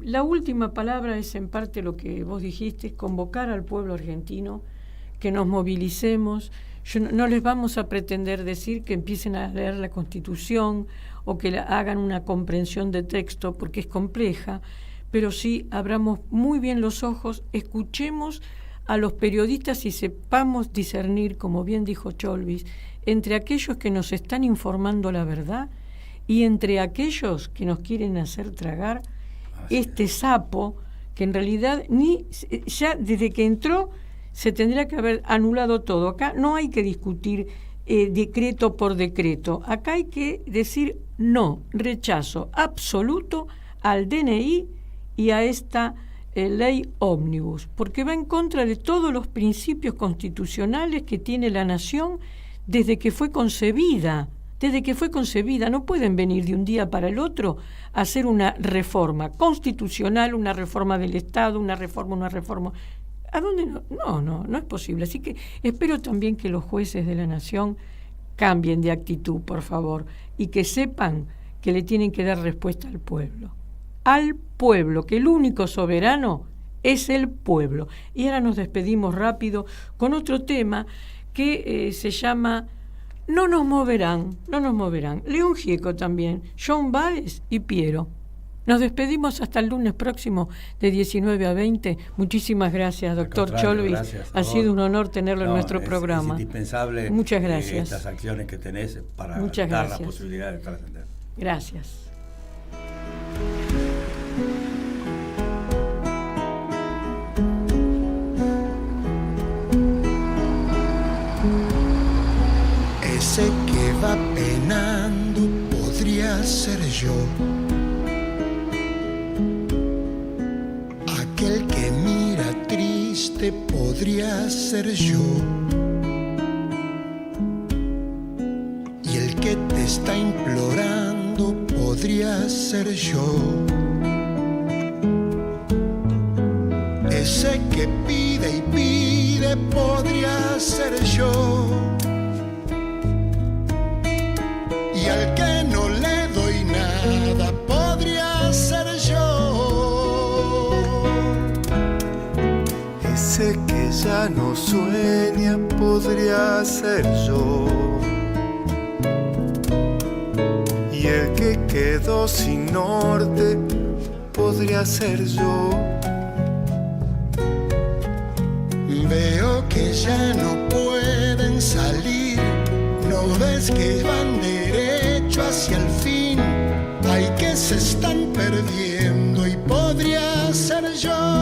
B: la última palabra es en parte lo que vos dijiste, convocar al pueblo argentino, que nos movilicemos. No les vamos a pretender decir que empiecen a leer la Constitución o que hagan una comprensión de texto, porque es compleja, pero sí abramos muy bien los ojos, escuchemos a los periodistas y sepamos discernir, como bien dijo Cholvis, entre aquellos que nos están informando la verdad y entre aquellos que nos quieren hacer tragar este sapo que en realidad ya desde que entró se tendría que haber anulado todo. Acá no hay que discutir decreto por decreto. Acá hay que decir no, rechazo absoluto al DNI y a esta ley ómnibus, porque va en contra de todos los principios constitucionales que tiene la nación desde que fue concebida. Desde que fue concebida, no pueden venir de un día para el otro a hacer una reforma constitucional, una reforma del Estado, una reforma. ¿A dónde no? No es posible. Así que espero también que los jueces de la nación cambien de actitud, por favor, y que sepan que le tienen que dar respuesta al pueblo, que el único soberano es el pueblo. Y ahora nos despedimos rápido con otro tema que se llama No nos moverán. León Gieco también, John Baez y Piero. Nos despedimos hasta el lunes próximo de 19 a 20. Muchísimas gracias, doctor Cholvis. Ha sido un honor tenerlo en nuestro programa.
C: Es indispensable.
B: Muchas gracias.
C: Estas acciones que tenés para
B: Muchas
C: dar
B: gracias.
C: la posibilidad de trascender.
B: Gracias.
D: Ese que va penando podría ser yo. Aquel que mira triste podría ser yo. Y el que te está implorando podría ser yo. Ese que pide y pide podría ser yo. Y al que no le doy nada podría ser yo.
E: Ese que ya no sueña podría ser yo. Y el que quedó sin norte podría ser yo.
D: Veo que ya no pueden salir. ¿No ves que van derecho hacia el fin? Ay, que se están perdiendo y podría ser yo.